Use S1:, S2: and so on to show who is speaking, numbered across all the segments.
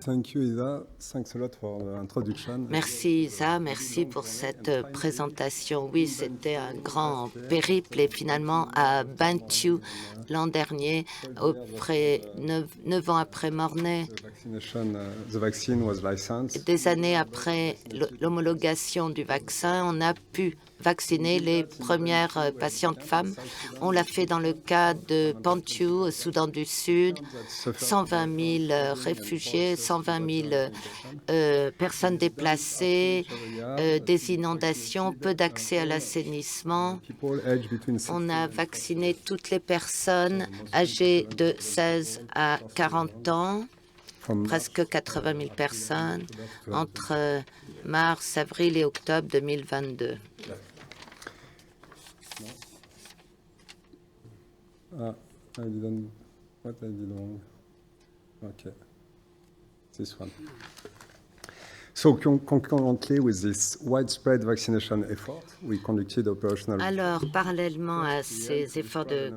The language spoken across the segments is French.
S1: Thank you, Isa. Thanks a lot for the introduction.
S2: Merci Isa, merci pour cette présentation. Oui, c'était un grand périple et finalement à Bantu l'an dernier, neuf ans après Mornay,
S1: The vaccine was licensed.
S2: des années après l'homologation du vaccin, on a pu vacciner les premières patientes femmes. On l'a fait dans le cas de Bantu au Soudan du Sud, 120 000 réfugiés, 120 000 personnes déplacées, des inondations, peu d'accès à l'assainissement. On a vacciné toutes les personnes âgées de 16 à 40 ans, presque 80 000 personnes, entre mars, avril et octobre 2022.
S1: I didn't. What I did wrong? Okay. This one. So concurrently with this widespread vaccination effort, we conducted operational.
S2: Alors, parallèlement à ces efforts de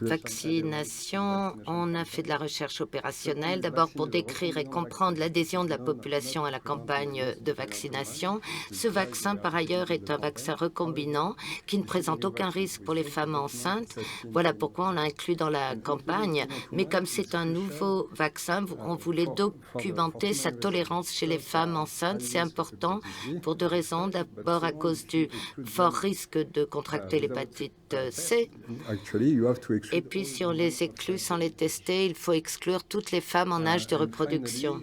S2: vaccination, on a fait de la recherche opérationnelle, d'abord pour décrire et comprendre l'adhésion de la population à la campagne de vaccination. Ce vaccin, par ailleurs, est un vaccin recombinant qui ne présente aucun risque pour les femmes enceintes. Voilà pourquoi on l'a inclus dans la campagne. Mais comme c'est un nouveau vaccin, on voulait documenter sa tolérance chez les femmes enceintes. C'est important pour deux raisons. D'abord, à cause du fort risque de contracter l'hépatite C. Et puis, si on les exclut sans les tester, il faut exclure toutes les femmes en âge de reproduction.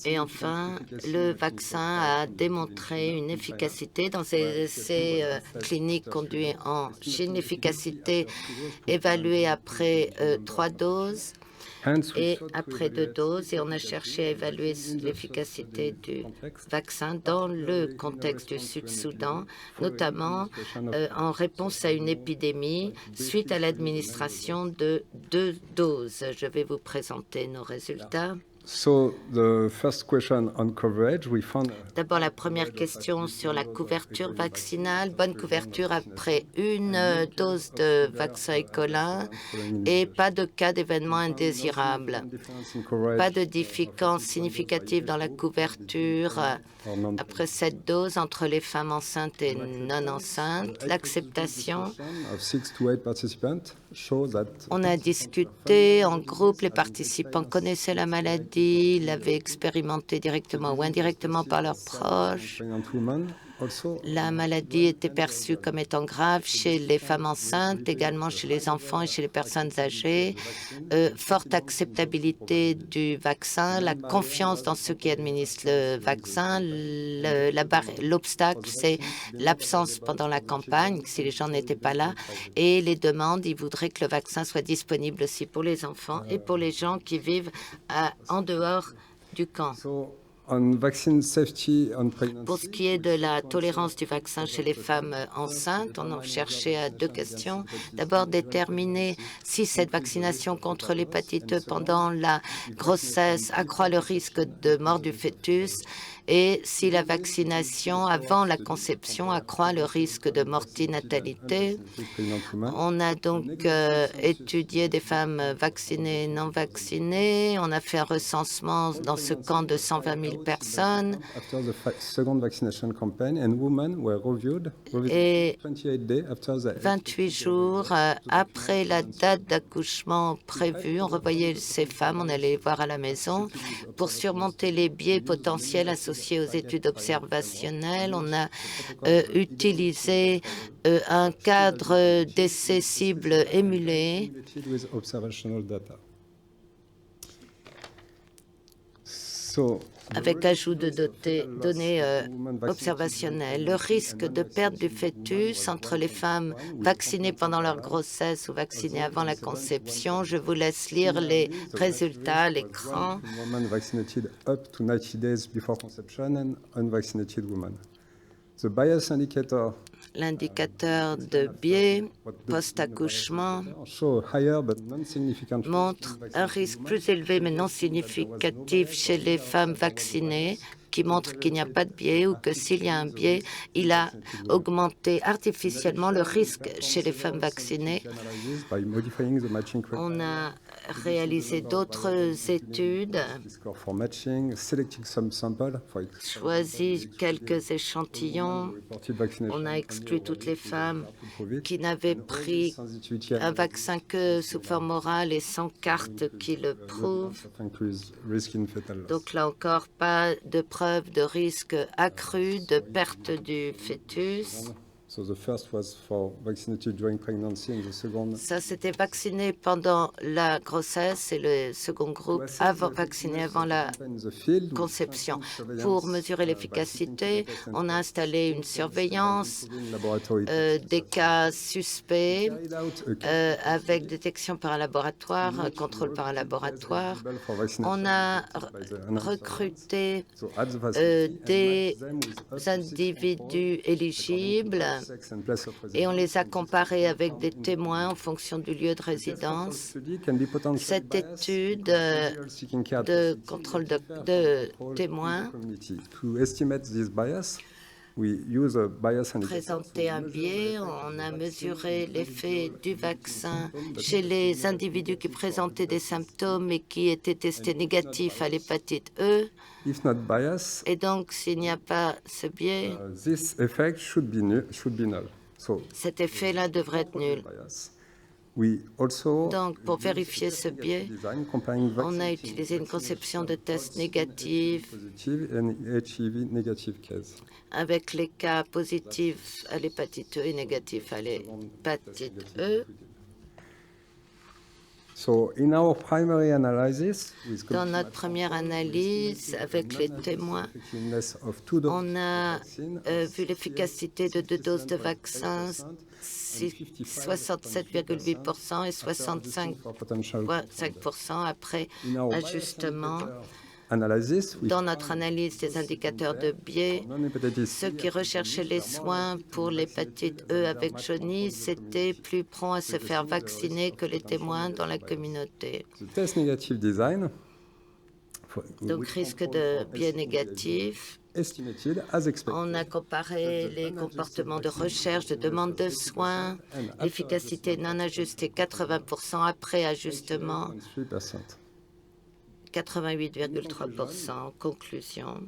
S2: Et enfin, le vaccin a démontré une efficacité dans ces essais cliniques conduits en Chine, efficacité évaluée après 3 doses et après 2 doses. Et on a cherché à évaluer l'efficacité du vaccin dans le contexte du Sud-Soudan, notamment en réponse à une épidémie suite à l'administration de 2 doses. Je vais vous présenter nos résultats. D'abord, la première question sur la couverture vaccinale. Bonne couverture après une dose de vaccin écolin et pas de cas d'événements indésirables. Pas de différence significative dans la couverture après cette dose entre les femmes enceintes et non enceintes. L'acceptation. On a discuté en groupe, les participants connaissaient la maladie, l'avaient expérimenté directement ou indirectement par leurs proches. La maladie était perçue comme étant grave chez les femmes enceintes, également chez les enfants et chez les personnes âgées. Forte acceptabilité du vaccin, la confiance dans ceux qui administrent le vaccin. L'obstacle, c'est l'absence pendant la campagne, si les gens n'étaient pas là. Et les demandes, ils voudraient que le vaccin soit disponible aussi pour les enfants et pour les gens qui vivent en dehors du camp. Pour ce qui est de la tolérance du vaccin chez les femmes enceintes, on a cherché à 2 questions. D'abord, déterminer si cette vaccination contre l'hépatite E pendant la grossesse accroît le risque de mort du fœtus et si la vaccination avant la conception accroît le risque de mortinatalité. On a donc étudié des femmes vaccinées et non vaccinées. On a fait un recensement dans ce camp de 120 000 personnes. Et 28 jours après la date d'accouchement prévue, on revoyait ces femmes, on allait les voir à la maison. Pour surmonter les biais potentiels associés aux études observationnelles, on a utilisé un cadre d'essai cible émulé. Avec ajout de données observationnelles. Le risque de perte du fœtus entre les femmes vaccinées pendant leur grossesse ou vaccinées avant la conception. Je vous laisse lire les résultats à l'écran. L'indicateur de biais post-accouchement montre un risque plus élevé mais non significatif chez les femmes vaccinées, qui montre qu'il n'y a pas de biais ou que s'il y a un biais, il a augmenté artificiellement le risque chez les femmes vaccinées. On a réalisé d'autres études, choisi quelques échantillons. On a exclu toutes les femmes qui n'avaient pris un vaccin que sous forme orale et sans carte qui le prouve. Donc là encore, pas de preuve de risque accru de perte du fœtus. Ça, c'était vacciné pendant la grossesse et le second groupe vacciné avant la conception. Pour mesurer l'efficacité, on a installé une surveillance des cas suspects avec détection par un laboratoire, contrôle par un laboratoire. On a recruté des individus éligibles et on les a comparés avec des témoins en fonction du lieu de résidence. Cette étude de contrôle de témoins présentait un biais. On a mesuré l'effet du vaccin chez les individus qui présentaient des symptômes et qui étaient testés négatifs à l'hépatite E. Et donc, s'il n'y a pas ce biais, cet effet-là devrait être nul. Donc, pour vérifier ce biais, on a utilisé une conception de tests négatifs avec les cas positifs à l'hépatite E et négatifs à l'hépatite E. Dans notre première analyse avec les témoins, on a vu l'efficacité de 2 doses de vaccin, 67,8% et 65,5% après ajustement. Dans notre analyse des indicateurs de biais, ceux qui recherchaient les soins pour l'hépatite E avec jaunisse étaient plus prompts à se faire vacciner que les témoins dans la communauté. Donc, risque de biais négatif. On a comparé les comportements de recherche, de demande de soins, l'efficacité non ajustée 80% après ajustement. 88,3%. En conclusion,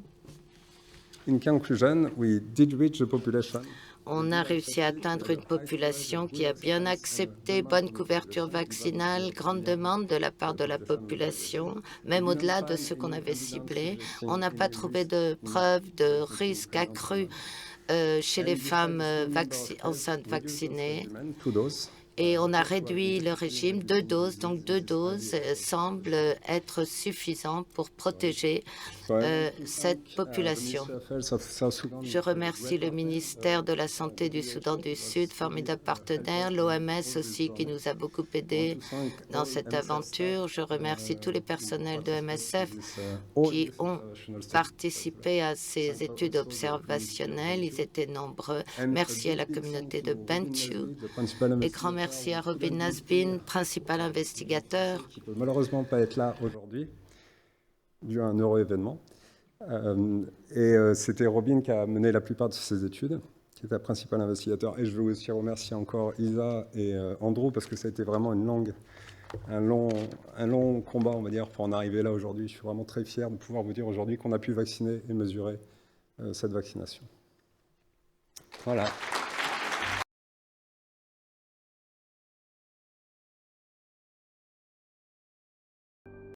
S2: on a réussi à atteindre une population qui a bien accepté bonne couverture vaccinale, grande demande de la part de la population, même au-delà de ce qu'on avait ciblé. On n'a pas trouvé de preuve de risque accru chez les femmes enceintes vaccinées. Et on a réduit le régime, 2 doses, donc 2 doses semblent être suffisantes pour protéger cette population. Je remercie le ministère de la Santé du Soudan du Sud, formidable partenaire, l'OMS aussi qui nous a beaucoup aidés dans cette aventure. Je remercie tous les personnels de MSF qui ont participé à ces études observationnelles. Ils étaient nombreux. Merci à la communauté de Bentiu et grand merci à Robin Nasbin, principal investigateur.
S1: Qui ne peut malheureusement pas être là aujourd'hui, dû à un heureux événement. C'était Robin qui a mené la plupart de ces études, qui était principal investigateur. Et je veux aussi remercier encore Isa et Andrew, parce que ça a été vraiment un long combat, on va dire, pour en arriver là aujourd'hui. Je suis vraiment très fier de pouvoir vous dire aujourd'hui qu'on a pu vacciner et mesurer cette vaccination. Voilà.